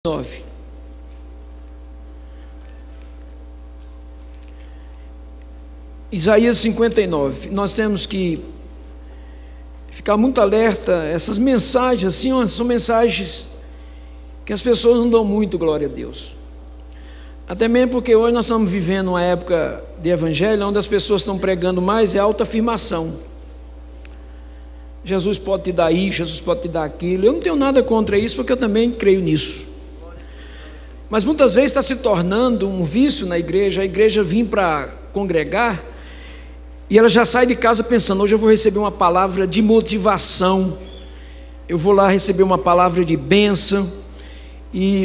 9. Isaías 59. Nós temos que ficar muito alerta. Essas mensagens assim, são mensagens que as pessoas não dão muito glória a Deus. Até mesmo porque hoje nós estamos vivendo uma época de evangelho onde as pessoas estão pregando mais autoafirmação. Jesus pode te dar isso, Jesus pode te dar aquilo. Eu não tenho nada contra isso, porque eu também creio nisso. Mas muitas vezes está se tornando um vício na igreja. A igreja vem para congregar e ela já sai de casa pensando: hoje eu vou receber uma palavra de motivação, eu vou lá receber uma palavra de bênção.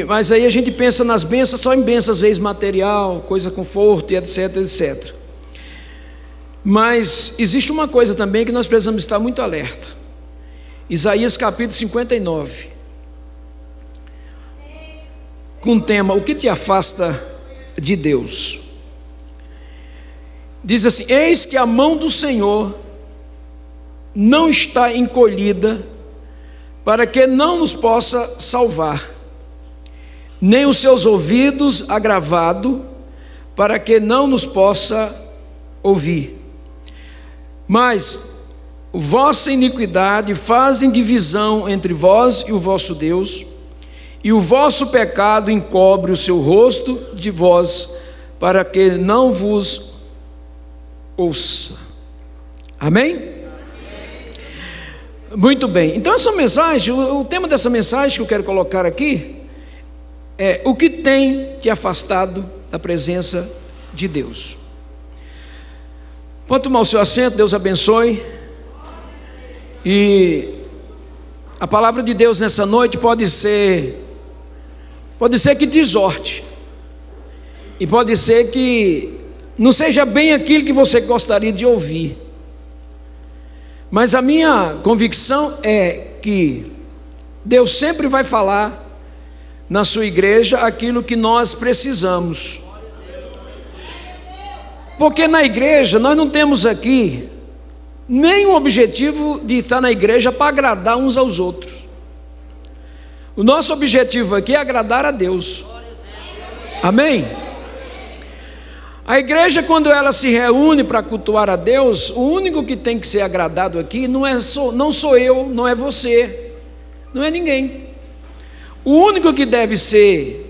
Mas aí a gente pensa nas bênçãos, só em bênçãos, às vezes material, coisa, conforto e etc, etc. Mas existe uma coisa também que nós precisamos estar muito alerta. Isaías capítulo 59, com o tema: o que te afasta de Deus? Diz assim: eis que a mão do Senhor não está encolhida para que não nos possa salvar, nem os seus ouvidos agravados para que não nos possa ouvir. Mas vossa iniquidade fazem divisão entre vós e o vosso Deus, e o vosso pecado encobre o seu rosto de vós, para que não vos ouça. Amém? Amém. Muito bem. Então essa mensagem, o tema dessa mensagem que eu quero colocar aqui é: o que tem te afastado da presença de Deus? Pode tomar o seu assento, Deus abençoe. E a palavra de Deus nessa noite pode ser que te exorte, e pode ser que não seja bem aquilo que você gostaria de ouvir, mas a minha convicção é que Deus sempre vai falar na sua igreja aquilo que nós precisamos. Porque na igreja nós não temos aqui nenhum objetivo de estar na igreja para agradar uns aos outros. O nosso objetivo aqui é agradar a Deus. Amém? A igreja, quando ela se reúne para cultuar a Deus, o único que tem que ser agradado aqui não sou eu, não é você, não é ninguém. O único que deve ser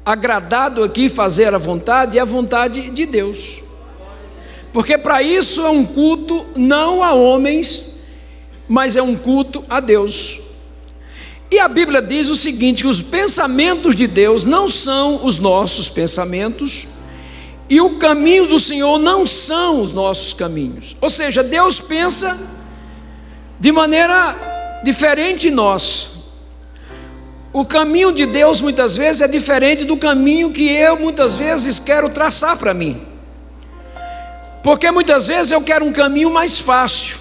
agradado aqui, fazer a vontade, é a vontade de Deus. Porque para isso é um culto não a homens, mas é um culto a Deus. E a Bíblia diz o seguinte: que os pensamentos de Deus não são os nossos pensamentos, e o caminho do Senhor não são os nossos caminhos. Ou seja, Deus pensa de maneira diferente de nós. O caminho de Deus muitas vezes é diferente do caminho que eu muitas vezes quero traçar para mim. Porque muitas vezes eu quero um caminho mais fácil,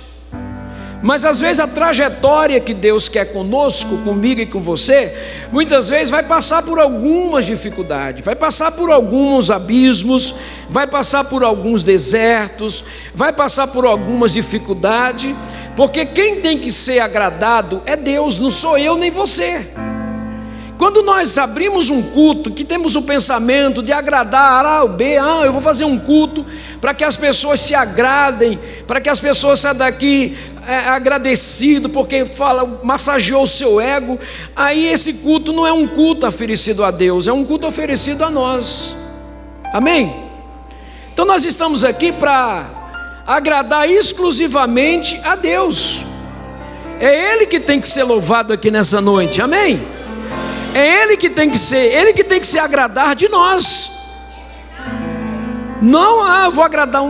mas às vezes a trajetória que Deus quer conosco, comigo e com você, muitas vezes vai passar por algumas dificuldades, vai passar por alguns abismos, vai passar por alguns desertos, vai passar por algumas dificuldades, porque quem tem que ser agradado é Deus, não sou eu nem você. Quando nós abrimos um culto, que temos o pensamento de agradar A ou B, eu vou fazer um culto para que as pessoas se agradem, para que as pessoas saiam daqui agradecido, porque massageou o seu ego. Aí esse culto não é um culto oferecido a Deus, é um culto oferecido a nós. Amém? Então nós estamos aqui para agradar exclusivamente a Deus. É Ele que tem que ser louvado aqui nessa noite. Amém? É Ele que tem que se agradar de nós. Não,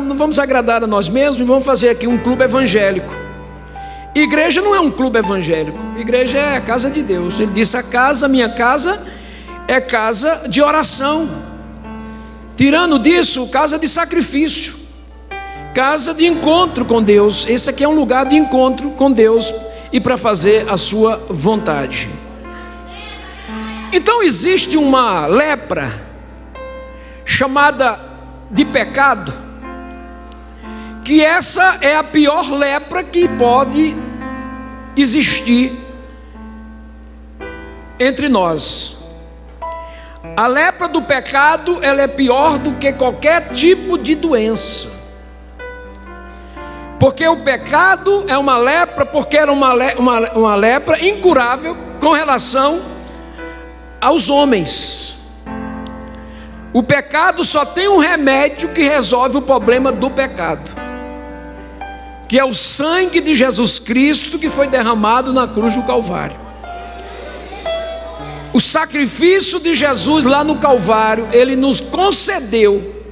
não vamos agradar a nós mesmos e vamos fazer aqui um clube evangélico. Igreja não é um clube evangélico. Igreja é a casa de Deus. Ele disse: minha casa é casa de oração. Tirando disso, casa de sacrifício, casa de encontro com Deus. Esse aqui é um lugar de encontro com Deus e para fazer a sua vontade. Então existe uma lepra chamada de pecado, que essa é a pior lepra que pode existir entre nós. A lepra do pecado, ela é pior do que qualquer tipo de doença. Porque o pecado é uma lepra, porque era uma lepra incurável com relação aos homens. O pecado só tem um remédio que resolve o problema do pecado, que é o sangue de Jesus Cristo que foi derramado na cruz do Calvário. O sacrifício de Jesus lá no Calvário, ele nos concedeu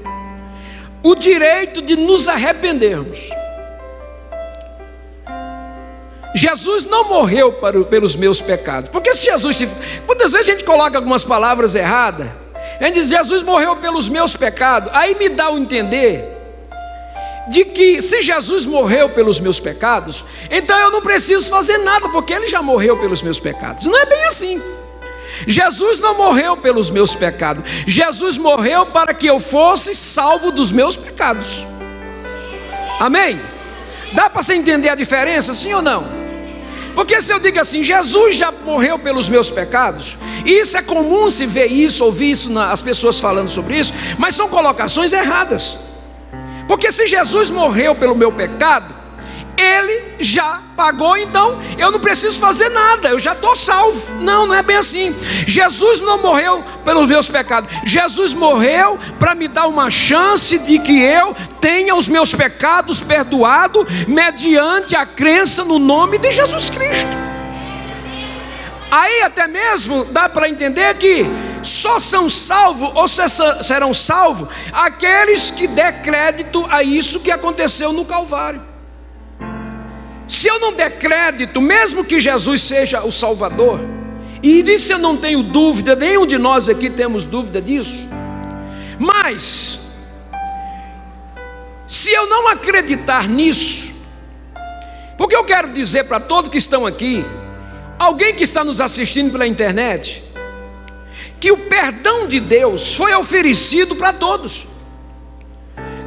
o direito de nos arrependermos. Jesus não morreu pelos meus pecados. Porque se Jesus... Muitas vezes a gente coloca algumas palavras erradas. A gente diz, Jesus morreu pelos meus pecados. Aí me dá a entender de que se Jesus morreu pelos meus pecados, então eu não preciso fazer nada, porque Ele já morreu pelos meus pecados. Não é bem assim. Jesus não morreu pelos meus pecados. Jesus morreu para que eu fosse salvo dos meus pecados. Amém? Dá para você entender a diferença, sim ou não? Porque se eu digo assim, Jesus já morreu pelos meus pecados, e isso é comum se ver isso, ouvir isso, as pessoas falando sobre isso, mas são colocações erradas. Porque se Jesus morreu pelo meu pecado, Ele já pagou, então eu não preciso fazer nada, eu já estou salvo. Não é bem assim. Jesus não morreu pelos meus pecados. Jesus morreu para me dar uma chance de que eu tenha os meus pecados perdoados mediante a crença no nome de Jesus Cristo. Aí até mesmo dá para entender que só são salvos, ou serão salvos, aqueles que der crédito a isso que aconteceu no Calvário. Se eu não der crédito, mesmo que Jesus seja o Salvador, e disso eu não tenho dúvida, nenhum de nós aqui temos dúvida disso, mas se eu não acreditar nisso, porque eu quero dizer para todos que estão aqui, alguém que está nos assistindo pela internet, que o perdão de Deus foi oferecido para todos.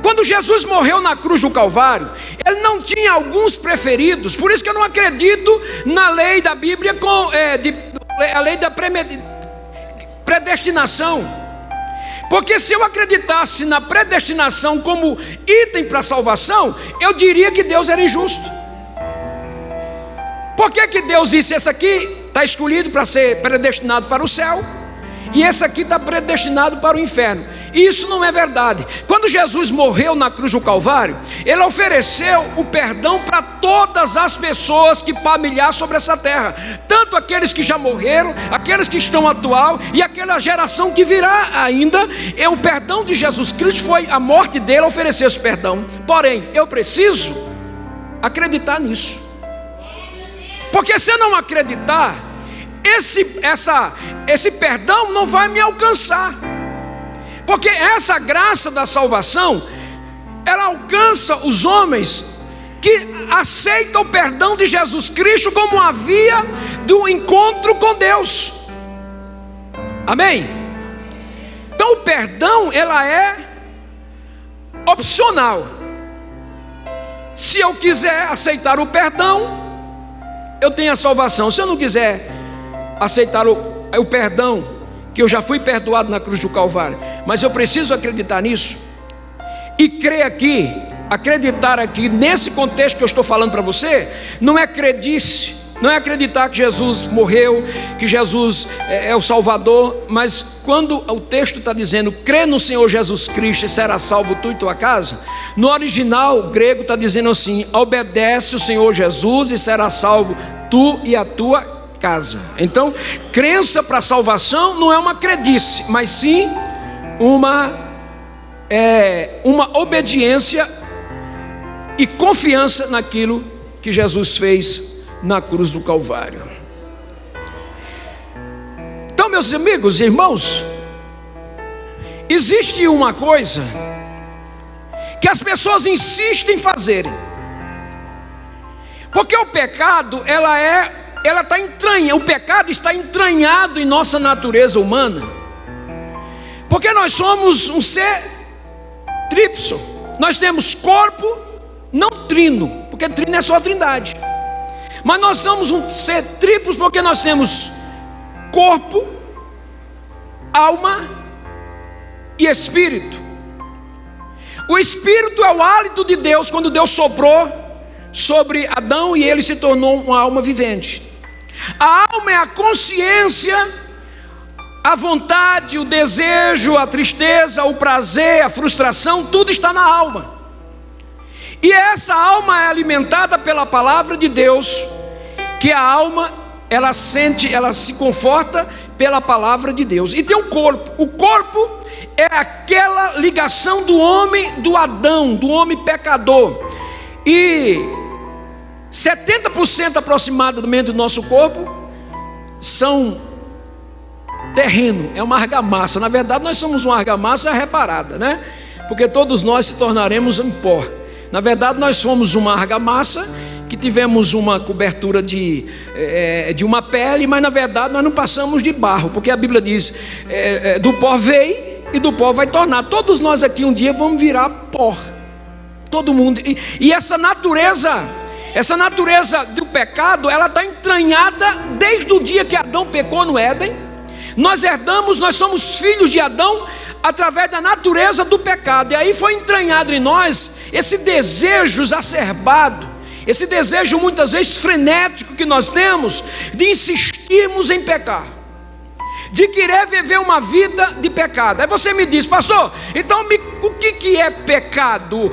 Quando Jesus morreu na cruz do Calvário, Ele não tinha alguns preferidos. Por isso que eu não acredito na lei da Bíblia, a lei da predestinação. Porque se eu acreditasse na predestinação como item para a salvação, eu diria que Deus era injusto. Por que Deus disse, esse aqui está escolhido para ser predestinado para o céu, e esse aqui está predestinado para o inferno? Isso não é verdade. Quando Jesus morreu na cruz do Calvário, Ele ofereceu o perdão para todas as pessoas que palmilhar sobre essa terra, tanto aqueles que já morreram, aqueles que estão atual e aquela geração que virá ainda. E o perdão de Jesus Cristo foi a morte dele, oferecer esse perdão. Porém, eu preciso acreditar nisso, porque se eu não acreditar, esse perdão não vai me alcançar. Porque essa graça da salvação, ela alcança os homens que aceitam o perdão de Jesus Cristo como uma via do encontro com Deus. Amém? Então o perdão, ela é opcional. Se eu quiser aceitar o perdão, eu tenho a salvação. Se eu não quiser aceitar o perdão, que eu já fui perdoado na cruz do Calvário, mas eu preciso acreditar nisso e crer aqui, acreditar aqui nesse contexto que eu estou falando para você. Não é credice, não é acreditar que Jesus morreu, que Jesus é o Salvador, mas quando o texto está dizendo crê no Senhor Jesus Cristo e será salvo tu e tua casa, no original grego está dizendo assim: obedece o Senhor Jesus e será salvo tu e a tua casa. Então, crença para salvação não é uma credice, mas sim uma obediência e confiança naquilo que Jesus fez na cruz do Calvário. Então, meus amigos e irmãos, existe uma coisa que as pessoas insistem em fazerem, porque o pecado, o pecado está entranhado em nossa natureza humana, porque nós somos um ser tríplice. Nós temos corpo, não trino, porque trino é só a trindade, mas nós somos um ser tríplice porque nós temos corpo, alma e espírito. O espírito é o hálito de Deus, quando Deus soprou sobre Adão e ele se tornou uma alma vivente. A alma é a consciência, a vontade, o desejo, a tristeza, o prazer, a frustração, tudo está na alma. E essa alma é alimentada pela palavra de Deus, que a alma, ela sente, ela se conforta pela palavra de Deus. E tem o corpo. O corpo é aquela ligação do homem, do Adão, do homem pecador. E 70% aproximadamente do nosso corpo são terreno, é uma argamassa. Na verdade, nós somos uma argamassa reparada, né? Porque todos nós se tornaremos um pó. Na verdade, nós somos uma argamassa que tivemos uma cobertura de uma pele, mas na verdade nós não passamos de barro, porque a Bíblia diz, do pó veio e do pó vai tornar. Todos nós aqui um dia vamos virar pó, todo mundo. E essa natureza do pecado, ela está entranhada desde o dia que Adão pecou no Éden. Nós herdamos, nós somos filhos de Adão através da natureza do pecado. E aí foi entranhado em nós esse desejo exacerbado, esse desejo muitas vezes frenético que nós temos de insistirmos em pecar, de querer viver uma vida de pecado. Aí você me diz, pastor, então o que é pecado?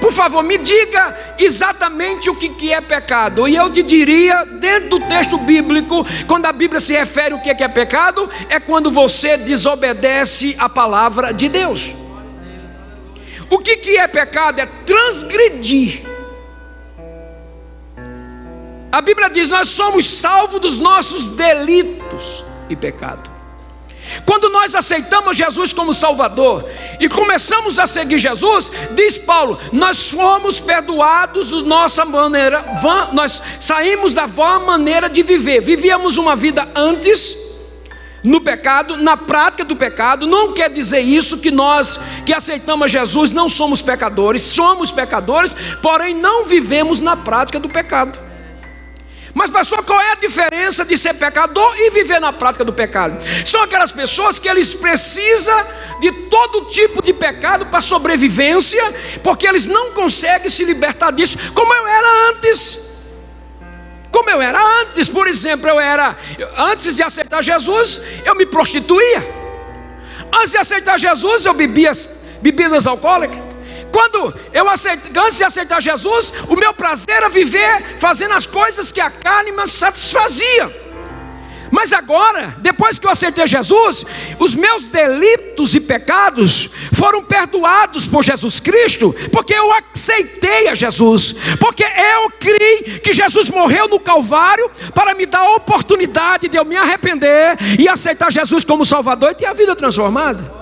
Por favor, me diga exatamente o que é pecado. E eu te diria, dentro do texto bíblico, quando a Bíblia se refere ao que é pecado, é quando você desobedece a palavra de Deus. O que é pecado? É transgredir. A Bíblia diz, nós somos salvos dos nossos delitos e pecado. Quando nós aceitamos Jesus como Salvador e começamos a seguir Jesus, diz Paulo, nós fomos perdoados da nossa maneira, nós saímos da vã maneira de viver. Vivíamos uma vida antes no pecado, na prática do pecado. Não quer dizer isso que nós que aceitamos Jesus não somos pecadores pecadores, porém não vivemos na prática do pecado. Mas pastor, qual é a diferença de ser pecador e viver na prática do pecado? São aquelas pessoas que eles precisam de todo tipo de pecado para sobrevivência, porque eles não conseguem se libertar disso, como eu era antes. Por exemplo, antes de aceitar Jesus, eu me prostituía. Antes de aceitar Jesus, eu bebia bebidas alcoólicas. Antes de aceitar Jesus, o meu prazer era viver fazendo as coisas que a carne me satisfazia. Mas agora, depois que eu aceitei Jesus, os meus delitos e pecados foram perdoados por Jesus Cristo, porque eu aceitei a Jesus, porque eu criei que Jesus morreu no Calvário para me dar a oportunidade de eu me arrepender e aceitar Jesus como Salvador e ter a vida transformada.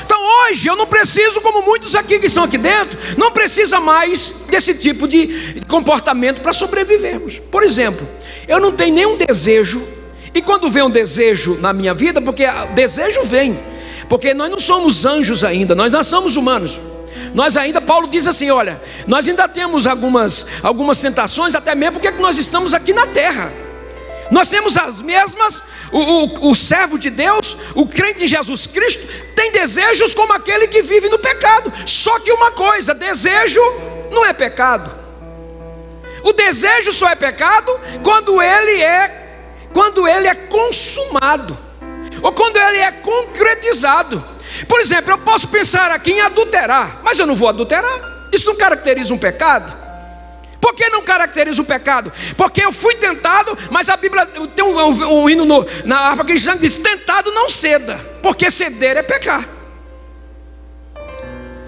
Então hoje eu não preciso, como muitos aqui que estão aqui dentro, não precisa mais desse tipo de comportamento para sobrevivermos. Por exemplo, eu não tenho nenhum desejo, e quando vem um desejo na minha vida, porque desejo vem, porque nós não somos anjos ainda, nós não somos humanos. Nós ainda, Paulo diz assim, olha, nós ainda temos algumas tentações, até mesmo porque nós estamos aqui na terra. Nós temos as mesmas, o servo de Deus, o crente em Jesus Cristo, tem desejos como aquele que vive no pecado. Só que uma coisa, desejo não é pecado. O desejo só é pecado quando ele é consumado, ou quando ele é concretizado. Por exemplo, eu posso pensar aqui em adulterar, mas eu não vou adulterar. Isso não caracteriza um pecado? Por que não caracteriza o pecado? Porque eu fui tentado, mas a Bíblia tem um hino na harpa cristã que diz, tentado não ceda, porque ceder é pecar.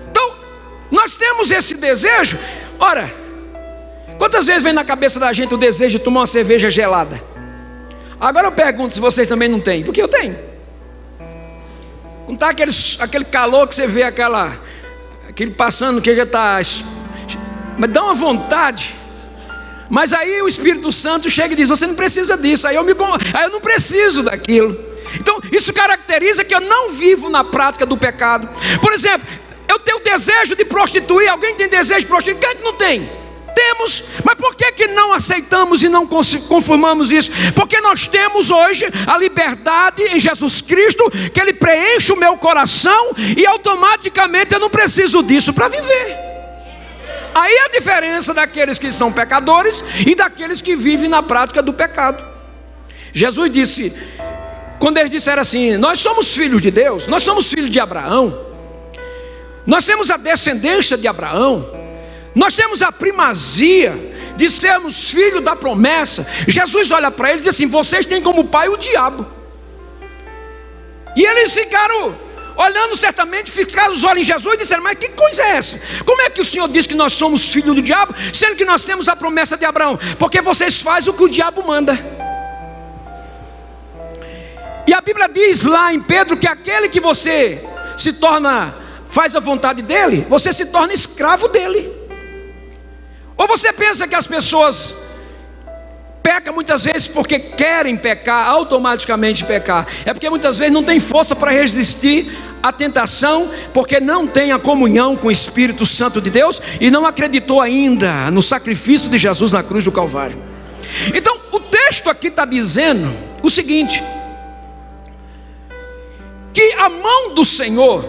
Então, nós temos esse desejo. Ora, quantas vezes vem na cabeça da gente o desejo de tomar uma cerveja gelada? Agora eu pergunto se vocês também não têm, porque eu tenho. Quando está aquele calor que você vê aquele passando que já está... Mas dá uma vontade. Mas aí o Espírito Santo chega e diz, você não precisa disso. Aí eu não preciso daquilo. Então isso caracteriza que eu não vivo na prática do pecado. Por exemplo, eu tenho desejo de prostituir. Alguém tem desejo de prostituir? Quem não tem? temos, mas por que não aceitamos e não conformamos isso? Porque nós temos hoje a liberdade em Jesus Cristo, que Ele preenche o meu coração e automaticamente eu não preciso disso para viver. Aí a diferença daqueles que são pecadores e daqueles que vivem na prática do pecado. Jesus disse, quando eles disseram assim, nós somos filhos de Deus, nós somos filhos de Abraão, nós temos a descendência de Abraão, nós temos a primazia de sermos filhos da promessa. Jesus olha para eles e diz assim, vocês têm como pai o diabo. E eles ficaram olhando certamente, ficaram os olhos em Jesus e disseram, mas que coisa é essa? Como é que o Senhor diz que nós somos filhos do diabo, sendo que nós temos a promessa de Abraão? Porque vocês fazem o que o diabo manda. E a Bíblia diz lá em Pedro que aquele que você se torna, faz a vontade dele, você se torna escravo dele. Ou você pensa que as pessoas pecam muitas vezes porque querem pecar, automaticamente pecar? É porque muitas vezes não tem força para resistir à tentação, porque não tem a comunhão com o Espírito Santo de Deus e não acreditou ainda no sacrifício de Jesus na cruz do Calvário. Então o texto aqui está dizendo o seguinte, que a mão do Senhor,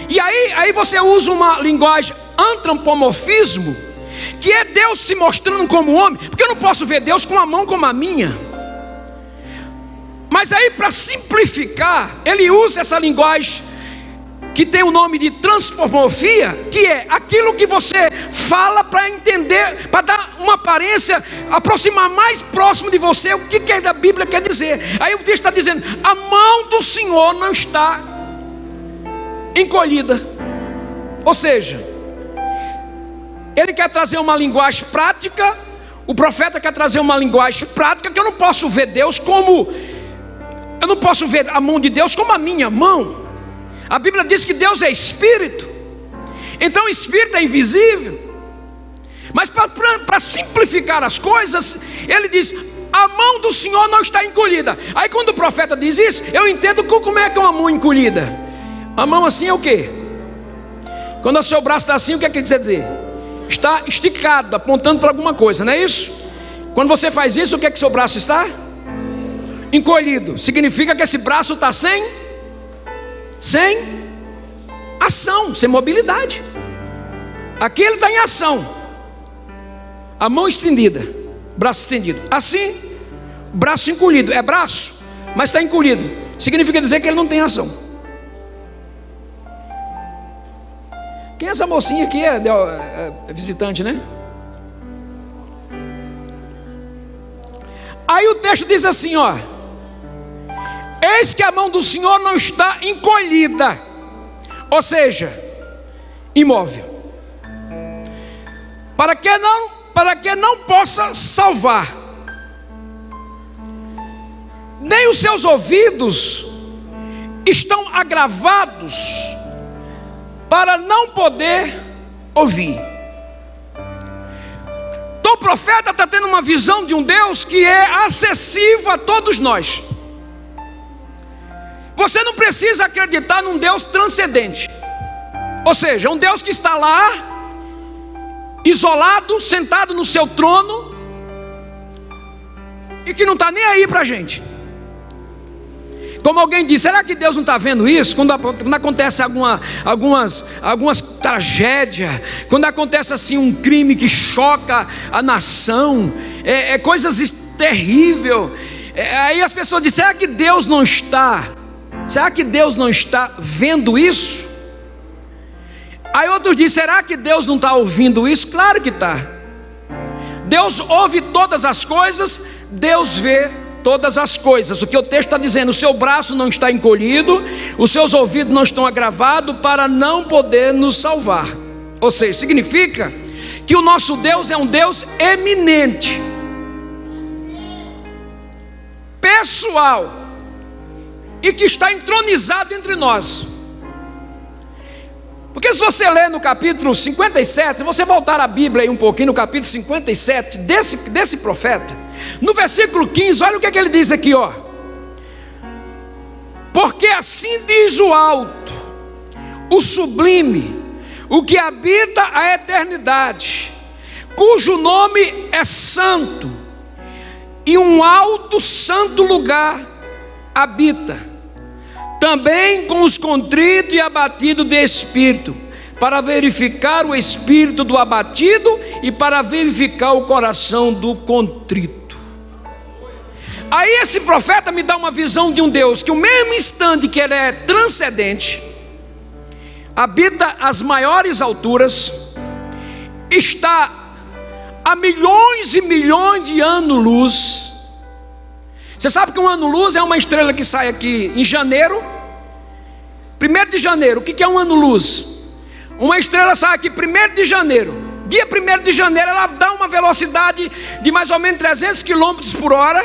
e aí você usa uma linguagem antropomorfismo, que é Deus se mostrando como homem, porque eu não posso ver Deus com a mão como a minha. Mas aí, para simplificar, ele usa essa linguagem que tem o nome de transmorfia, que é aquilo que você fala para entender, para dar uma aparência, aproximar mais próximo de você o que a Bíblia quer dizer. Aí o texto está dizendo, a mão do Senhor não está encolhida. Ou seja, ele quer trazer uma linguagem prática, o profeta quer trazer uma linguagem prática, que eu não posso ver Deus como, eu não posso ver a mão de Deus como a minha mão. A Bíblia diz que Deus é Espírito, então o Espírito é invisível. Mas para simplificar as coisas, ele diz, a mão do Senhor não está encolhida. Aí quando o profeta diz isso, eu entendo como é que é uma mão encolhida. A mão assim é o quê? Quando o seu braço está assim, o que é que quer dizer? Está esticado, apontando para alguma coisa, não é isso? Quando você faz isso, o que é que seu braço está? Encolhido. Significa que esse braço está sem ação, sem mobilidade. Aqui ele está em ação. A mão estendida, braço estendido. Assim, braço encolhido. É braço, mas está encolhido. Significa dizer que ele não tem ação. Quem é essa mocinha aqui? É visitante, né? Aí o texto diz assim, ó, eis que a mão do Senhor não está encolhida, ou seja, imóvel, para que não possa salvar, nem os seus ouvidos estão agravados para não poder ouvir. Então o profeta está tendo uma visão de um Deus que é acessível a todos nós. Você não precisa acreditar num Deus transcendente, ou seja, um Deus que está lá, isolado, sentado no seu trono, e que não está nem aí para a gente. Como alguém disse, será que Deus não está vendo isso? Quando acontece algumas tragédias, quando acontece assim um crime que choca a nação, coisas terríveis, aí as pessoas dizem, será que Deus não está? Será que Deus não está vendo isso? Aí outros dizem, será que Deus não está ouvindo isso? Claro que está. Deus ouve todas as coisas, Deus vê todas as coisas. O que o texto está dizendo, o seu braço não está encolhido, os seus ouvidos não estão agravados para não poder nos salvar. Ou seja, significa que o nosso Deus é um Deus eminente, pessoal, e que está entronizado entre nós. Porque se você ler no capítulo 57, se você voltar a Bíblia aí um pouquinho, no capítulo 57 desse profeta, no versículo 15, olha o que ele diz aqui, ó. Porque assim diz o alto, o sublime, o que habita a eternidade, cujo nome é santo, e um alto santo lugar habita, também com os contritos e abatidos de espírito, para verificar o espírito do abatido e para verificar o coração do contrito. Aí esse profeta me dá uma visão de um Deus que, o mesmo instante que ele é transcendente, habita as maiores alturas, está a milhões e milhões de anos-luz. Você sabe que um ano-luz é uma estrela que sai aqui em janeiro, 1º de janeiro. O que é um ano-luz? Uma estrela sai aqui 1º de janeiro. Dia 1º de janeiro ela dá uma velocidade de mais ou menos 300 km por hora.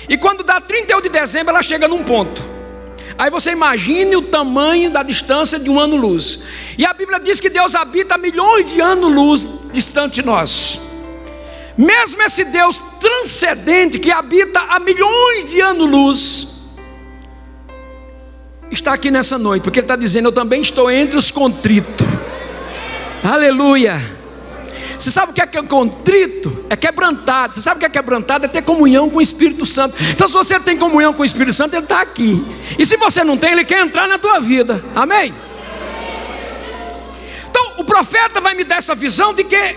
E quando dá 31 de dezembro ela chega num ponto. Aí você imagine o tamanho da distância de um ano-luz. E a Bíblia diz que Deus habita a milhões de anos-luz distante de nós. Mesmo esse Deus transcendente que habita a milhões de anos-luz, está aqui nessa noite, porque Ele está dizendo: eu também estou entre os contritos. Aleluia. Você sabe o que é contrito? É quebrantado. Você sabe o que é quebrantado? É ter comunhão com o Espírito Santo. Então, se você tem comunhão com o Espírito Santo, Ele está aqui. E se você não tem, Ele quer entrar na tua vida. Amém? Então, o profeta vai me dar essa visão de que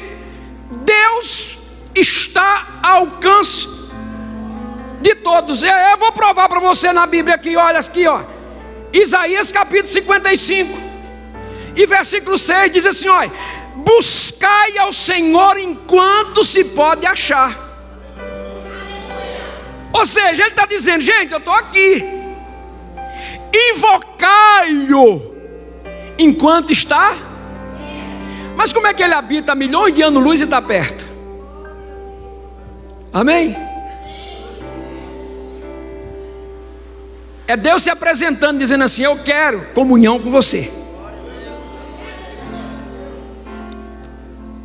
Deus está ao alcance de todos. Eu vou provar para você na Bíblia aqui, olha aqui, ó. Isaías capítulo 55 e versículo 6 diz assim, olha: buscai ao Senhor enquanto se pode achar. Ou seja, ele está dizendo: gente, eu estou aqui, invocai-o enquanto está. Mas como é que ele habita a milhões de anos-luz e está perto? Amém? É Deus se apresentando, dizendo assim: eu quero comunhão com você.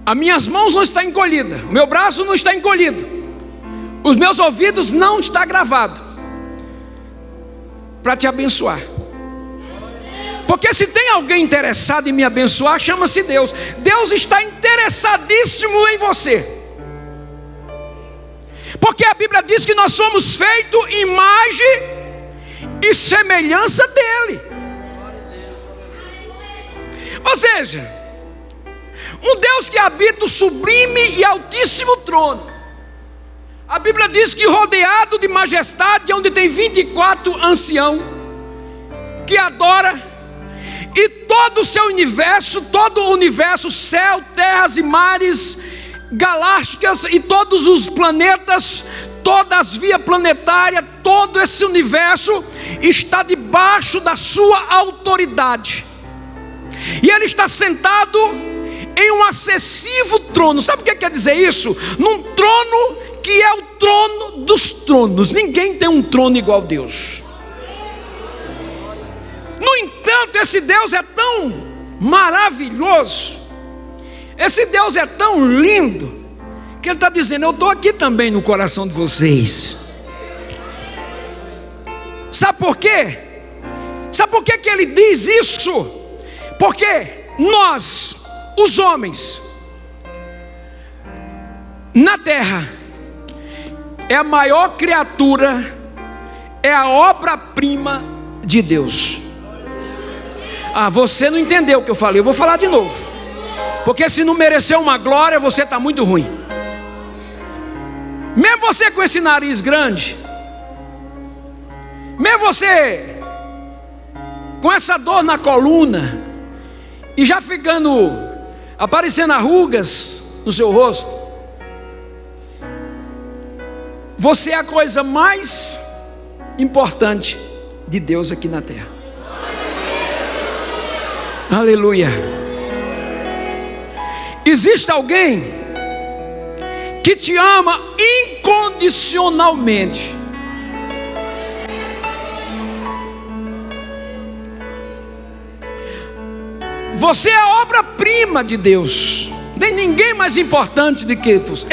As minhas mãos não estão encolhidas, o meu braço não está encolhido, os meus ouvidos não estão gravados para te abençoar. Porque se tem alguém interessado em me abençoar, chama-se Deus. Deus está interessadíssimo em você. Porque a Bíblia diz que nós somos feitos imagem e semelhança dele. Ou seja, um Deus que habita o sublime e altíssimo trono. A Bíblia diz que rodeado de majestade, onde tem 24 anciãos que adora, e todo o seu universo, todo o universo, céu, terras e mares, galácticas e todos os planetas, todas as vias planetárias, todo esse universo está debaixo da sua autoridade. E ele está sentado em um acessível trono. Sabe o que quer dizer isso? Num trono que é o trono dos tronos. Ninguém tem um trono igual a Deus. No entanto, esse Deus é tão maravilhoso, esse Deus é tão lindo, que Ele está dizendo: eu estou aqui também no coração de vocês. Sabe por quê? Sabe por que Ele diz isso? Porque nós, os homens, na terra, é a maior criatura, é a obra-prima de Deus. Ah, você não entendeu o que eu falei, eu vou falar de novo. Porque se não mereceu uma glória, você está muito ruim. Mesmo você com esse nariz grande, mesmo você com essa dor na coluna, e já ficando, aparecendo arrugas no seu rosto, você é a coisa mais importante de Deus aqui na terra. Aleluia. Existe alguém que te ama incondicionalmente. Você é a obra-prima de Deus. Não tem ninguém mais importante do que você.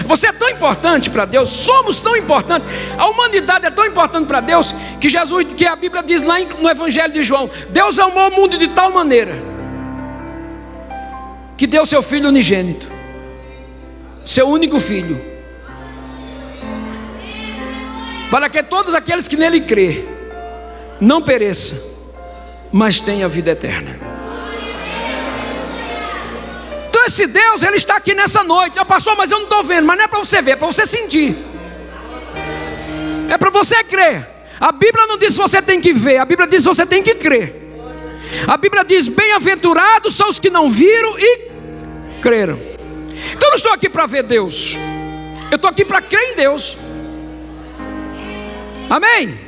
Você é tão importante para Deus. Somos tão importantes. A humanidade é tão importante para Deus que Jesus, que a Bíblia diz lá no Evangelho de João: Deus amou o mundo de tal maneira que deu seu Filho unigênito. seu único filho, para que todos aqueles que nele crê não pereçam, mas tenham a vida eterna. Então esse Deus, ele está aqui nessa noite. Ah, pastor, mas eu não estou vendo. Mas não é para você ver, é para você sentir, é para você crer. A Bíblia não diz que você tem que ver, a Bíblia diz que você tem que crer. A Bíblia diz: bem-aventurados são os que não viram e creram. Então eu não estou aqui para ver Deus, eu estou aqui para crer em Deus. Amém?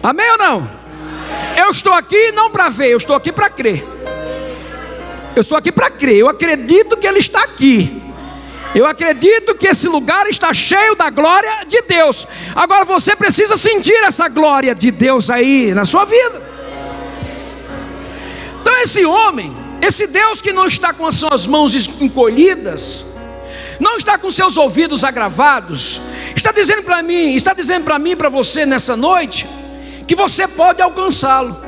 Amém ou não? Eu estou aqui não para ver, eu estou aqui para crer. Eu estou aqui para crer. Eu acredito que Ele está aqui. Eu acredito que esse lugar está cheio da glória de Deus. Agora você precisa sentir essa glória de Deus aí na sua vida. Então esse homem, esse Deus que não está com as suas mãos encolhidas, não está com seus ouvidos agravados, está dizendo para mim e para você nessa noite, que você pode alcançá-lo.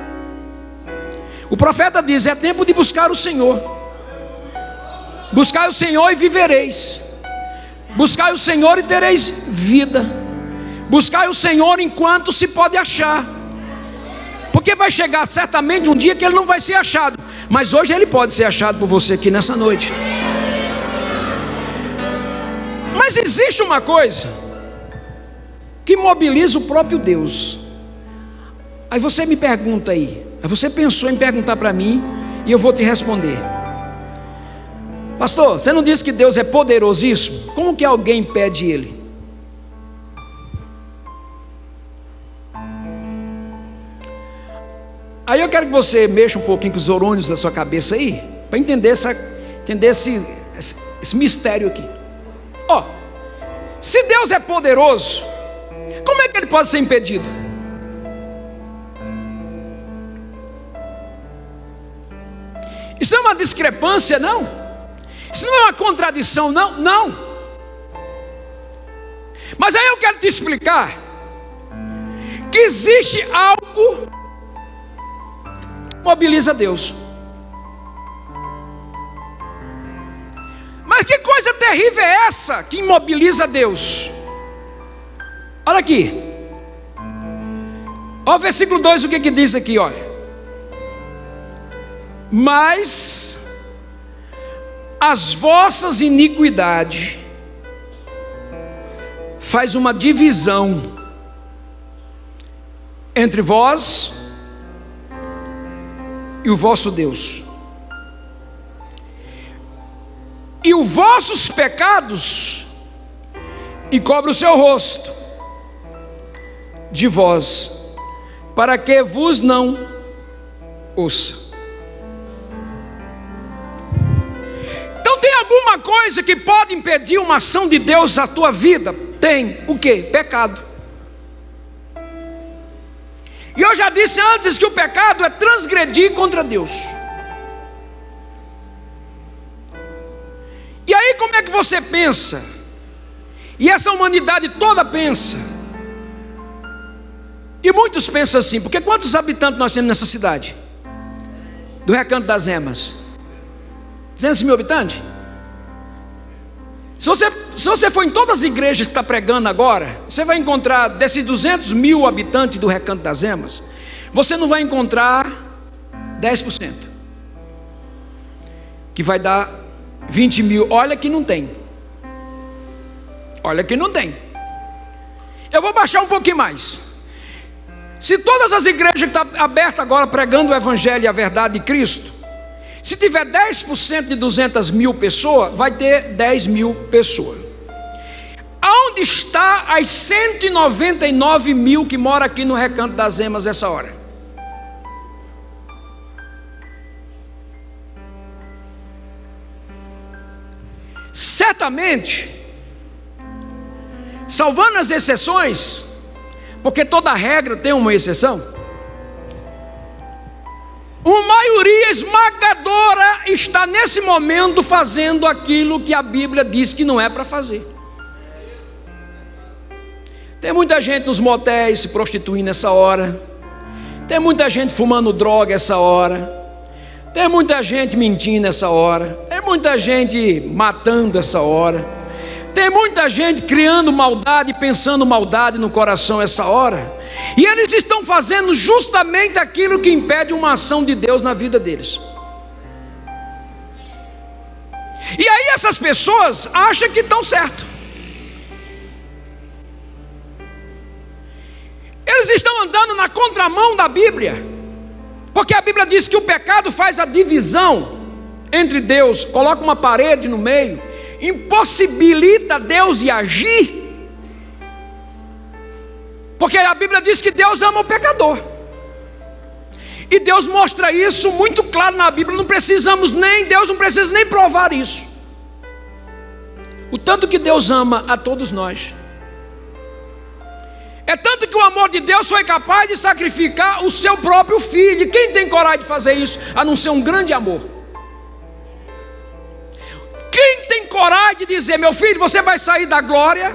O profeta diz: é tempo de buscar o Senhor. Buscai o Senhor e vivereis. Buscai o Senhor e tereis vida. Buscai o Senhor enquanto se pode achar, porque vai chegar certamente um dia que Ele não vai ser achado, mas hoje Ele pode ser achado por você aqui nessa noite. Mas existe uma coisa que mobiliza o próprio Deus. Aí você me pergunta aí, você pensou em perguntar para mim, e eu vou te responder: pastor, você não disse que Deus é poderosíssimo? Como que alguém impede Ele? Aí eu quero que você mexa um pouquinho com os neurônios da sua cabeça aí, para entender esse mistério aqui. Ó, se Deus é poderoso, como é que Ele pode ser impedido? Isso não é uma discrepância, não. Isso não é uma contradição, não. Não. Mas aí eu quero te explicar que existe algo que mobiliza Deus. Mas que coisa terrível é essa que imobiliza Deus? Olha aqui. Olha o versículo 2, o que diz aqui, olha. Mas as vossas iniquidades faz uma divisão entre vós e o vosso Deus, e os vossos pecados encobre o seu rosto de vós, para que vos não ouça. Então tem alguma coisa que pode impedir uma ação de Deus na tua vida? Tem. O que? Pecado. E eu já disse antes que o pecado é transgredir contra Deus. E aí como é que você pensa? E essa humanidade toda pensa. E muitos pensam assim, porque quantos habitantes nós temos nessa cidade? Do Recanto das Emas? 200 mil habitantes? Se você for em todas as igrejas que está pregando agora, você vai encontrar, desses 200 mil habitantes do Recanto das Emas, você não vai encontrar 10%, que vai dar 20 mil. Olha que não tem. Olha que não tem. Eu vou baixar um pouquinho mais. Se todas as igrejas que estão abertas agora pregando o Evangelho e a verdade de Cristo, se tiver 10% de 200 mil pessoas, vai ter 10 mil pessoas. Aonde está as 199 mil que moram aqui no Recanto das Emas essa hora? Certamente, salvando as exceções, porque toda regra tem uma exceção, uma maioria esmagadora está nesse momento fazendo aquilo que a Bíblia diz que não é para fazer. Tem muita gente nos motéis se prostituindo nessa hora, tem muita gente fumando droga essa hora, tem muita gente mentindo nessa hora, tem muita gente matando essa hora, tem muita gente criando maldade, pensando maldade no coração essa hora, e eles estão fazendo justamente aquilo que impede uma ação de Deus na vida deles. E aí essas pessoas acham que estão certo. Eles estão andando na contramão da Bíblia, porque a Bíblia diz que o pecado faz a divisão entre Deus, coloca uma parede no meio, impossibilita Deus de agir, porque a Bíblia diz que Deus ama o pecador, e Deus mostra isso muito claro na Bíblia. Deus não precisa nem provar isso, o tanto que Deus ama a todos nós. É tanto que o amor de Deus foi capaz de sacrificar o seu próprio filho. E quem tem coragem de fazer isso, a não ser um grande amor? Quem tem coragem de dizer: meu filho, você vai sair da glória,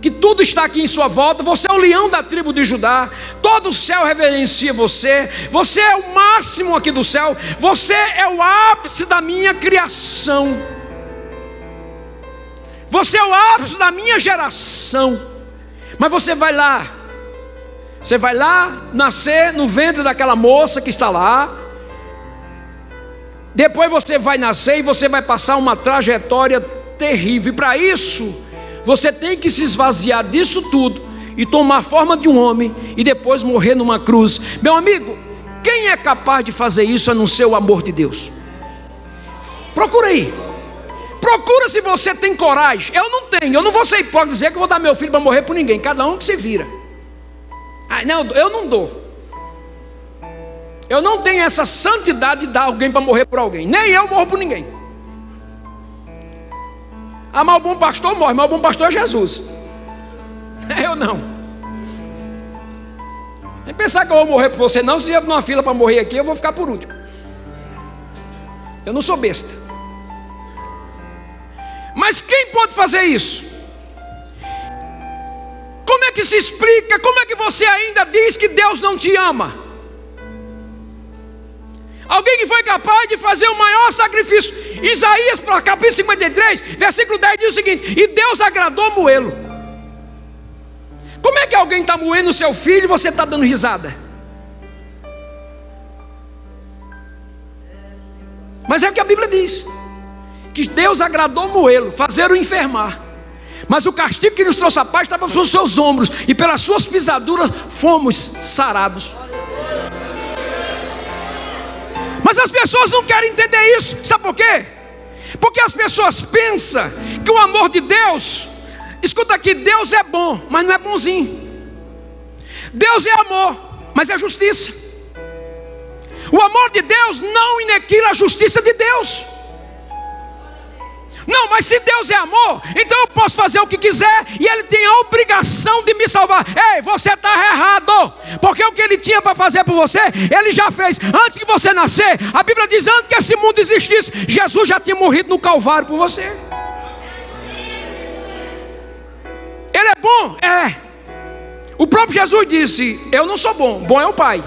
que tudo está aqui em sua volta, você é o leão da tribo de Judá, todo o céu reverencia você, você é o máximo aqui do céu, você é o ápice da minha criação, você é o ápice da minha geração. Mas você vai lá nascer no ventre daquela moça que está lá, depois você vai nascer e você vai passar uma trajetória terrível, e para isso você tem que se esvaziar disso tudo e tomar a forma de um homem e depois morrer numa cruz. Meu amigo, quem é capaz de fazer isso a não ser o amor de Deus? Procura aí. Procura se você tem coragem. Eu não tenho, eu não vou ser hipócrita dizer que eu vou dar meu filho para morrer por ninguém. Cada um que se vira. Não, eu não dou. Eu não tenho essa santidade de dar alguém para morrer por alguém. Nem eu morro por ninguém. Mas o bom pastor morre, mas o bom pastor é Jesus. Eu não. Nem pensar que eu vou morrer por você não. Se eu numa fila para morrer aqui, eu vou ficar por último. Eu não sou besta. Mas quem pode fazer isso? Como é que se explica? Como é que você ainda diz que Deus não te ama? Alguém que foi capaz de fazer o maior sacrifício. Isaías, capítulo 53, versículo 10 diz o seguinte: e Deus agradou moê-lo. Como é que alguém está moendo o seu filho e você está dando risada? Mas é o que a Bíblia diz, que Deus agradou moê-lo, fazer-o enfermar, mas o castigo que nos trouxe a paz estava sobre os seus ombros, e pelas suas pisaduras fomos sarados. Mas as pessoas não querem entender isso. Sabe por quê? Porque as pessoas pensam que o amor de Deus, escuta aqui, Deus é bom, mas não é bonzinho. Deus é amor, mas é justiça. O amor de Deus não aniquila a justiça de Deus. Não, mas se Deus é amor, então eu posso fazer o que quiser e Ele tem a obrigação de me salvar. Ei, você está errado, porque o que Ele tinha para fazer por você, Ele já fez. Antes que você nascer, a Bíblia diz, antes que esse mundo existisse, Jesus já tinha morrido no Calvário por você. Ele é bom? É. O próprio Jesus disse, eu não sou bom, bom é o Pai.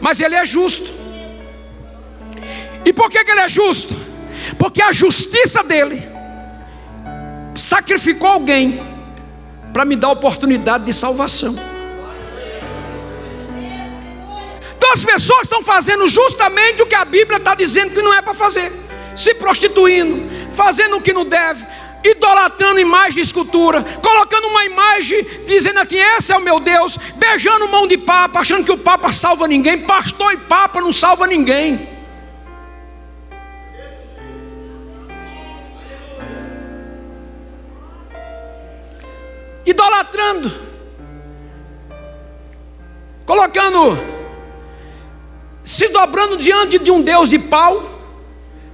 Mas Ele é justo. E por que Ele é justo? Porque a justiça dele sacrificou alguém para me dar a oportunidade de salvação. Então as pessoas estão fazendo justamente o que a Bíblia está dizendo que não é para fazer: se prostituindo, fazendo o que não deve, idolatrando imagem de escultura, colocando uma imagem dizendo aqui, esse é o meu Deus, beijando mão de papa, achando que o papa salva ninguém. Pastor e papa não salva ninguém. Idolatrando, colocando, se dobrando diante de um Deus de pau,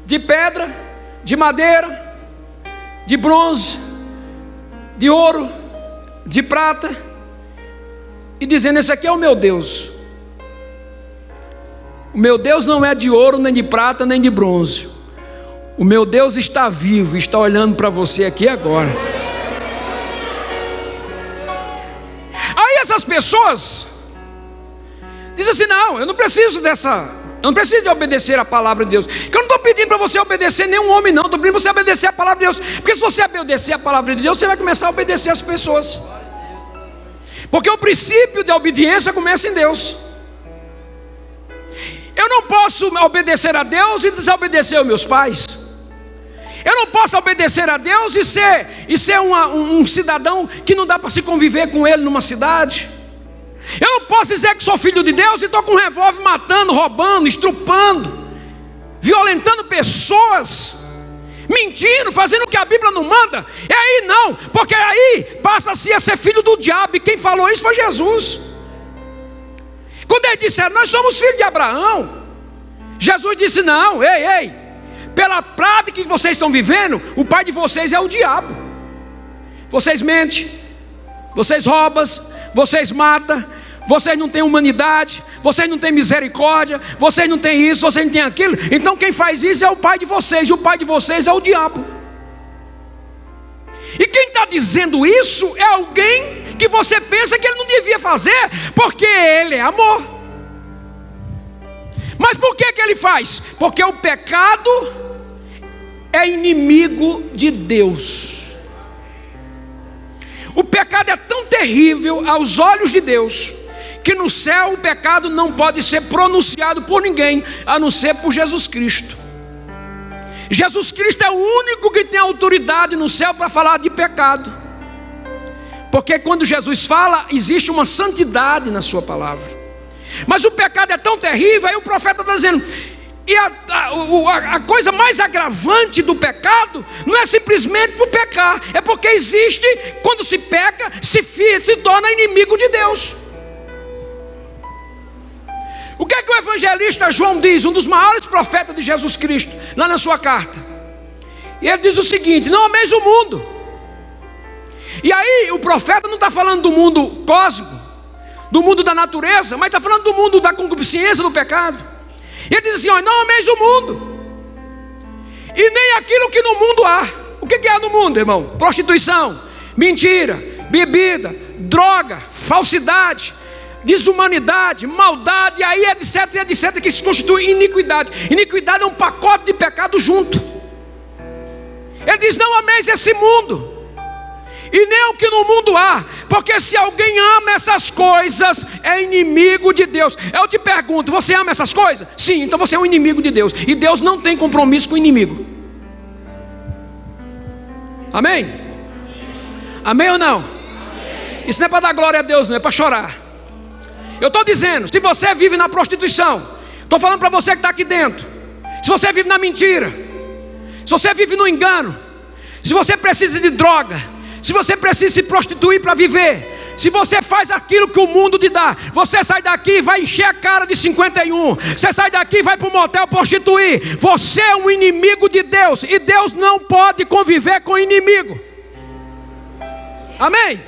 de pedra, de madeira, de bronze, de ouro, de prata, e dizendo, esse aqui é o meu Deus. O meu Deus não é de ouro, nem de prata, nem de bronze. O meu Deus está vivo, está olhando para você aqui agora. Aí essas pessoas dizem assim, não, eu não preciso Eu não preciso de obedecer a palavra de Deus. Eu não estou pedindo para você obedecer nenhum homem, não. Estou pedindo para você obedecer a palavra de Deus. Porque se você obedecer a palavra de Deus, você vai começar a obedecer as pessoas. Porque o princípio da obediência começa em Deus. Eu não posso obedecer a Deus e desobedecer aos meus pais. Eu não posso obedecer a Deus e ser um cidadão que não dá para se conviver com ele numa cidade. Eu não posso dizer que sou filho de Deus e estou com um revólver matando, roubando, estrupando, violentando pessoas, mentindo, fazendo o que a Bíblia não manda. É aí não, porque aí passa-se a ser filho do diabo. E quem falou isso foi Jesus. Quando ele disse, nós somos filhos de Abraão, Jesus disse, não, ei, pela prática que vocês estão vivendo, o pai de vocês é o diabo. Vocês mentem, vocês roubam, vocês matam, vocês não têm humanidade, vocês não têm misericórdia, vocês não têm isso, vocês não têm aquilo. Então quem faz isso é o pai de vocês, e o pai de vocês é o diabo. E quem está dizendo isso é alguém que você pensa que ele não devia fazer, porque ele é amor. Mas por que ele faz? Porque o pecado é inimigo de Deus. O pecado é tão terrível aos olhos de Deus, que no céu o pecado não pode ser pronunciado por ninguém, a não ser por Jesus Cristo. Jesus Cristo é o único que tem autoridade no céu para falar de pecado. Porque quando Jesus fala, existe uma santidade na sua palavra. Mas o pecado é tão terrível, aí o profeta está dizendo, e a coisa mais agravante do pecado não é simplesmente por pecar, é porque existe, quando se peca, se torna inimigo de Deus. O que é que o evangelista João diz, um dos maiores profetas de Jesus Cristo, lá na sua carta? E ele diz o seguinte, não ameis o mundo. E aí o profeta não está falando do mundo cósmico, do mundo da natureza, mas está falando do mundo da concupiscência, do pecado. E ele diz assim, não ameis o mundo, e nem aquilo que no mundo há. O que há no mundo, irmão? Prostituição, mentira, bebida, droga, falsidade, desumanidade, maldade, e aí etc, que se constitui iniquidade. Iniquidade é um pacote de pecado junto. Ele diz, não ameis esse mundo, e nem o que no mundo há, porque se alguém ama essas coisas, é inimigo de Deus. Eu te pergunto, você ama essas coisas? Sim, então você é um inimigo de Deus, e Deus não tem compromisso com o inimigo. Amém? Amém ou não? Amém. Isso não é para dar glória a Deus, não é para chorar. Eu estou dizendo, se você vive na prostituição, estou falando para você que está aqui dentro, se você vive na mentira, se você vive no engano, se você precisa de droga, se você precisa se prostituir para viver, se você faz aquilo que o mundo te dá, você sai daqui e vai encher a cara de 51, você sai daqui e vai para o motel prostituir, você é um inimigo de Deus, e Deus não pode conviver com o inimigo. Amém?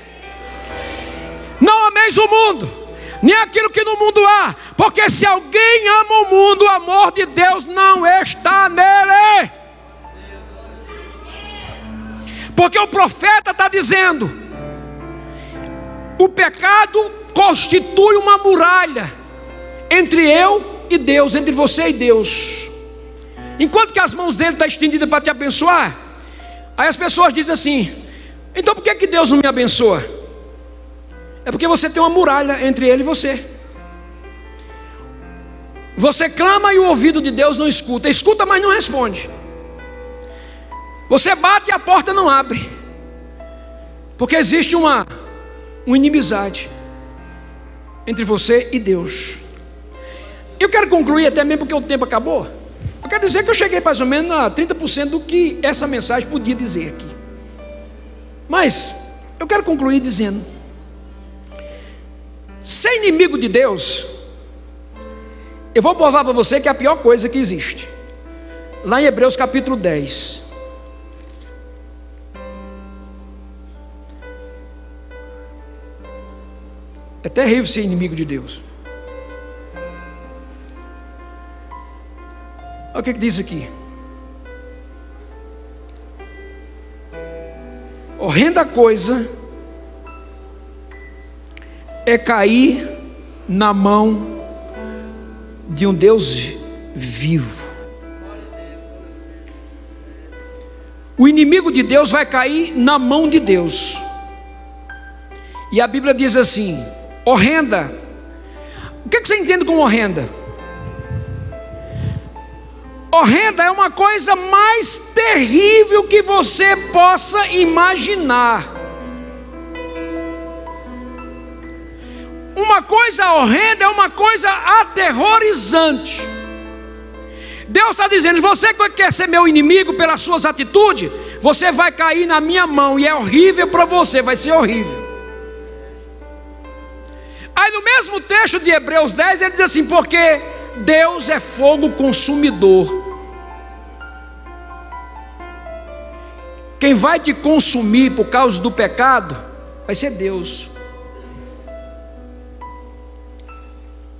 Não ameis o mundo, nem aquilo que no mundo há, porque se alguém ama o mundo, o amor de Deus não está nele. Porque o profeta está dizendo, o pecado constitui uma muralha entre eu e Deus, entre você e Deus. Enquanto que as mãos dele estão estendidas para te abençoar, aí as pessoas dizem assim, então por que Deus não me abençoa? É porque você tem uma muralha entre ele e você. Você clama e o ouvido de Deus não escuta. Escuta, mas não responde. Você bate e a porta não abre, porque existe uma inimizade entre você e Deus. Eu quero concluir, até mesmo porque o tempo acabou. Eu quero dizer que eu cheguei mais ou menos a 30% do que essa mensagem podia dizer aqui. Mas eu quero concluir dizendo, ser inimigo de Deus, eu vou provar para você que é a pior coisa que existe. Lá em Hebreus capítulo 10. É terrível ser inimigo de Deus. Olha o que diz aqui. Horrenda coisa é cair na mão de um Deus vivo. O inimigo de Deus vai cair na mão de Deus. E a Bíblia diz assim: horrenda. O que você entende com horrenda? Horrenda é uma coisa mais terrível que você possa imaginar. Uma coisa horrenda é uma coisa aterrorizante. Deus está dizendo: você que quer ser meu inimigo pelas suas atitudes, você vai cair na minha mão, e é horrível para você, vai ser horrível. Aí no mesmo texto de Hebreus 10, ele diz assim: porque Deus é fogo consumidor. Quem vai te consumir por causa do pecado vai ser Deus.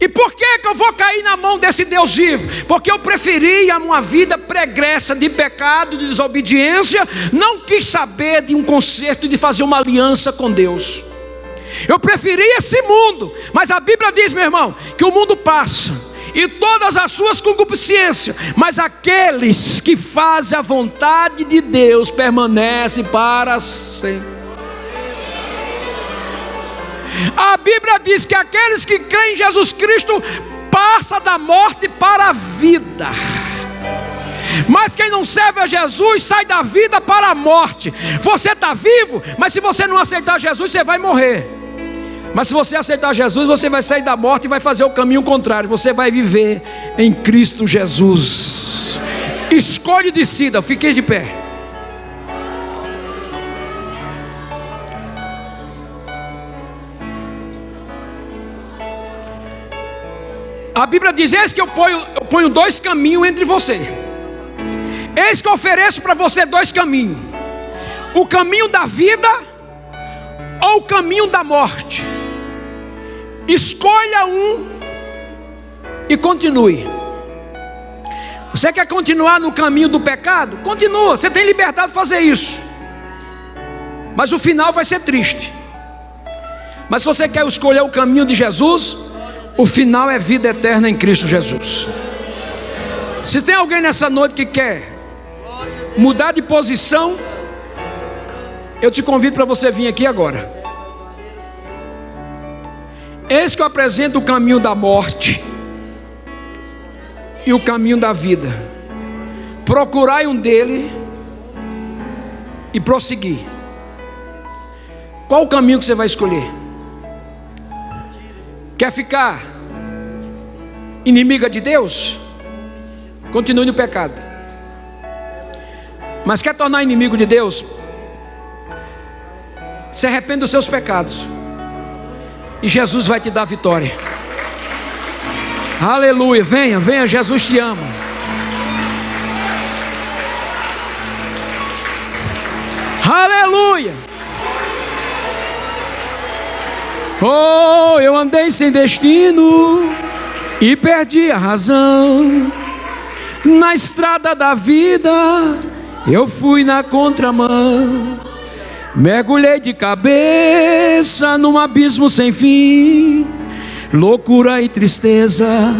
E por que eu vou cair na mão desse Deus vivo? Porque eu preferia uma vida pregressa de pecado, de desobediência. Não quis saber de um conserto, de fazer uma aliança com Deus. Eu preferia esse mundo. Mas a Bíblia diz, meu irmão, que o mundo passa e todas as suas concupiscências, mas aqueles que fazem a vontade de Deus permanecem para sempre. A Bíblia diz que aqueles que creem em Jesus Cristo passam da morte para a vida. Mas quem não serve a Jesus sai da vida para a morte. Você está vivo, mas se você não aceitar Jesus, você vai morrer. Mas se você aceitar Jesus, você vai sair da morte e vai fazer o caminho contrário. Você vai viver em Cristo Jesus. Escolhe e decida. Fiquei de pé. A Bíblia diz: eis que eu ponho dois caminhos entre você. Eis que eu ofereço para você dois caminhos: o caminho da vida ou o caminho da morte. Escolha um e continue. Você quer continuar no caminho do pecado? Continua, você tem liberdade de fazer isso. Mas o final vai ser triste. Mas se você quer escolher o caminho de Jesus, o final é vida eterna em Cristo Jesus. Se tem alguém nessa noite que quer mudar de posição, eu te convido para você vir aqui agora. Eis que eu apresento o caminho da morte e o caminho da vida. Procurai um dele e prosseguir. Qual o caminho que você vai escolher? Quer ficar inimiga de Deus? Continue no pecado. Mas quer tornar inimigo de Deus? Se arrepende dos seus pecados e Jesus vai te dar vitória. Aleluia. Venha, venha, Jesus te ama. Aleluia. Oh, eu andei sem destino e perdi a razão. Na estrada da vida eu fui na contramão. Mergulhei de cabeça num abismo sem fim. Loucura e tristeza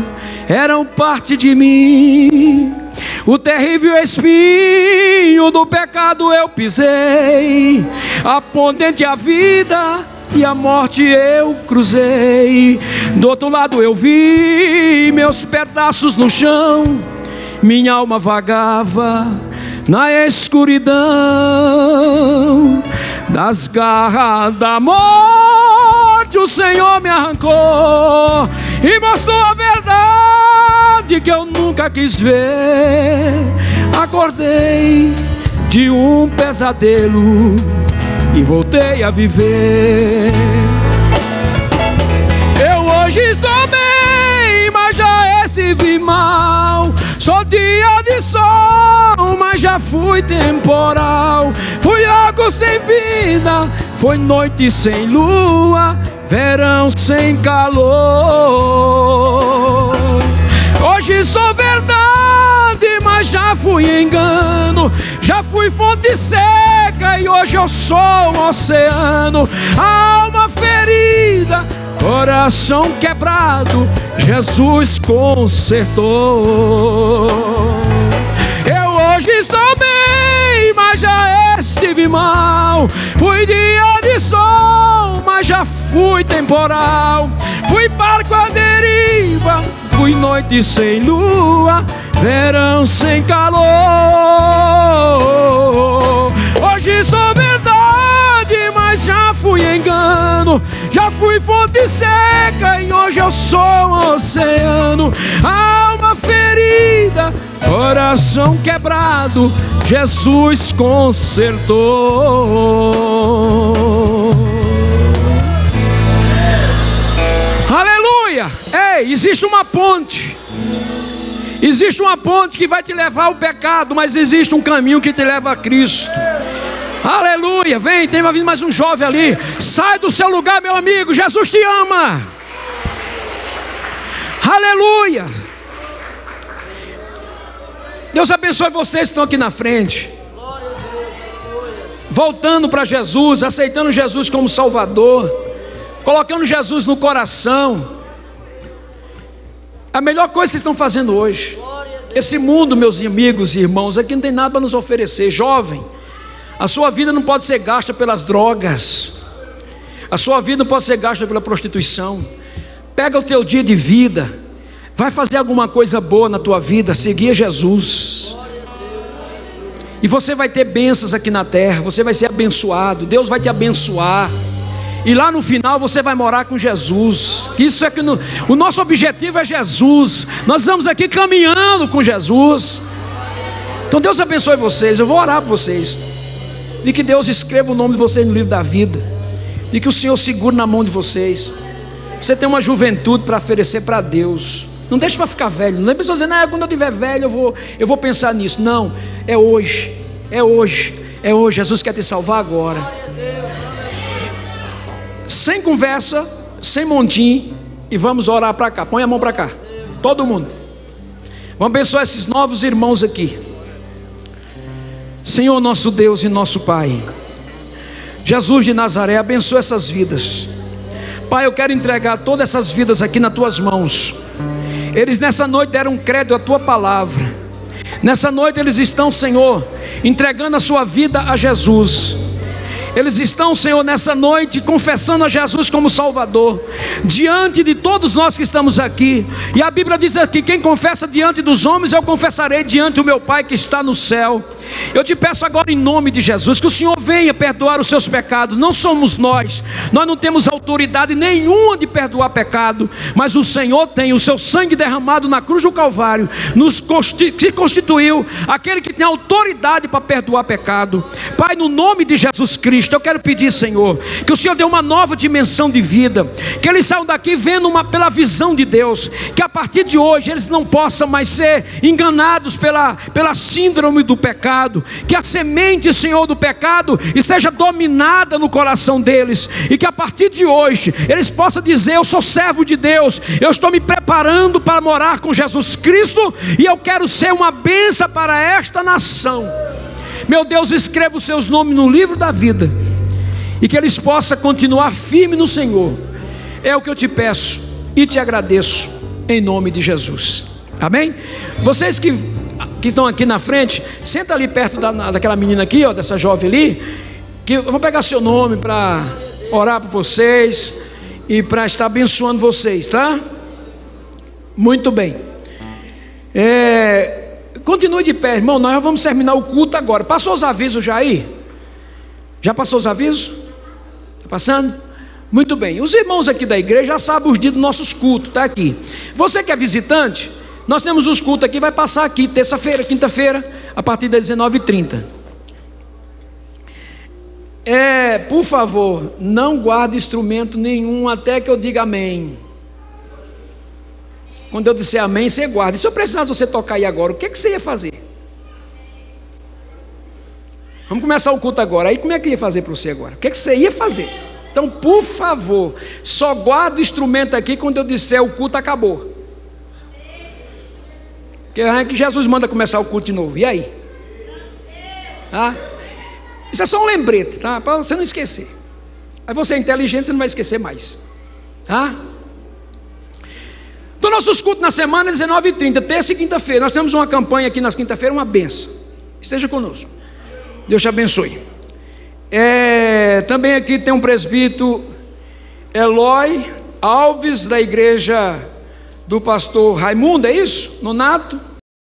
eram parte de mim. O terrível espinho do pecado eu pisei. A ponte entre a vida e a morte eu cruzei. Do outro lado eu vi meus pedaços no chão. Minha alma vagava na escuridão. Das garras da morte o Senhor me arrancou e mostrou a verdade que eu nunca quis ver. Acordei de um pesadelo e voltei a viver. Eu hoje estou bem, mas já estive mal. Sou dia de sol, mas já fui temporal. Fui água sem vida, foi noite sem lua, verão sem calor. Hoje sou verdade, mas já fui engano. Já fui fonte seca e hoje eu sou um oceano. A alma ferida coração quebrado, Jesus consertou. Eu hoje estou bem, mas já estive mal. Fui dia de sol, mas já fui temporal. Fui barco à deriva, fui noite sem lua, verão sem calor. Hoje sou verdade, mas já fui engano. Já fui fonte seca e hoje eu sou um oceano. Alma ferida, coração quebrado, Jesus consertou. Aleluia! Ei, existe uma ponte. Existe uma ponte que vai te levar ao pecado, mas existe um caminho que te leva a Cristo. Aleluia! Vem, tem mais um jovem ali. Sai do seu lugar, meu amigo. Jesus te ama. Aleluia! Deus abençoe vocês que estão aqui na frente, voltando para Jesus, aceitando Jesus como Salvador, colocando Jesus no coração. A melhor coisa que vocês estão fazendo hoje. Esse mundo, meus amigos e irmãos, aqui não tem nada para nos oferecer. Jovem, a sua vida não pode ser gasta pelas drogas. A sua vida não pode ser gasta pela prostituição. Pega o teu dia de vida, vai fazer alguma coisa boa na tua vida, seguir Jesus. E você vai ter bênçãos aqui na terra, você vai ser abençoado, Deus vai te abençoar. E lá no final você vai morar com Jesus. Isso é que o nosso objetivo é Jesus. Nós estamos aqui caminhando com Jesus. Então Deus abençoe vocês. Eu vou orar por vocês, e que Deus escreva o nome de vocês no livro da vida, e que o Senhor segure na mão de vocês. Você tem uma juventude para oferecer para Deus. Não deixe para ficar velho. Não é pessoa dizendo, quando eu tiver velho eu vou pensar nisso. Não, é hoje. É hoje. É hoje. Jesus quer te salvar agora. Sem conversa, sem montinho, e vamos orar para cá. Põe a mão para cá, todo mundo. Vamos abençoar esses novos irmãos aqui. Senhor nosso Deus e nosso Pai, Jesus de Nazaré, abençoa essas vidas. Pai, eu quero entregar todas essas vidas aqui nas tuas mãos. Eles nessa noite deram crédito à tua palavra. Nessa noite eles estão, Senhor, entregando a sua vida a Jesus. Eles estão, Senhor, nessa noite confessando a Jesus como Salvador, diante de todos nós que estamos aqui. E a Bíblia diz aqui, quem confessa diante dos homens, eu confessarei diante do meu Pai que está no céu. Eu te peço agora em nome de Jesus, que o Senhor venha perdoar os seus pecados. Não somos nós não temos autoridade nenhuma de perdoar pecado, mas o Senhor tem. O seu sangue derramado na cruz do Calvário se constituiu aquele que tem autoridade para perdoar pecado. Pai, no nome de Jesus Cristo, eu quero pedir, Senhor, que o Senhor dê uma nova dimensão de vida, que eles saiam daqui vendo pela visão de Deus, que a partir de hoje eles não possam mais ser enganados pela síndrome do pecado, que a semente, Senhor, do pecado esteja dominada no coração deles, e que a partir de hoje eles possam dizer, eu sou servo de Deus, eu estou me preparando para morar com Jesus Cristo, e eu quero ser uma bênção para esta nação. Meu Deus, escreva os seus nomes no livro da vida, e que eles possam continuar firme no Senhor. É o que eu te peço e te agradeço, em nome de Jesus. Amém? Vocês que estão aqui na frente, senta ali perto daquela menina aqui, dessa jovem ali, que eu vou pegar seu nome para orar por vocês e para estar abençoando vocês, tá? Muito bem. Continue de pé, irmão. Nós vamos terminar o culto agora. Passou os avisos já aí? Já passou os avisos? Está passando? Muito bem. Os irmãos aqui da igreja já sabem os dias dos nossos cultos. Está aqui. Você que é visitante, nós temos os cultos aqui. Vai passar aqui terça-feira, quinta-feira, a partir das 19h30. Por favor, não guarde instrumento nenhum até que eu diga amém. Quando eu disser amém, você guarda. E se eu precisasse você tocar aí agora, o que você ia fazer? Vamos começar o culto agora. Aí como é que ia fazer para você agora? O que você ia fazer? Então, por favor, só guarda o instrumento aqui quando eu disser o culto acabou. Porque é que Jesus manda começar o culto de novo. E aí? Tá? Isso é só um lembrete, tá? Para você não esquecer. Aí você é inteligente, você não vai esquecer mais. Tá? Então nossos cultos na semana é 19h30, terça e quinta-feira. Nós temos uma campanha aqui nas quinta-feiras, uma benção. Esteja conosco. Deus te abençoe. Também aqui tem um presbítero Eloy Alves, da igreja do pastor Raimundo, é isso? Nonato.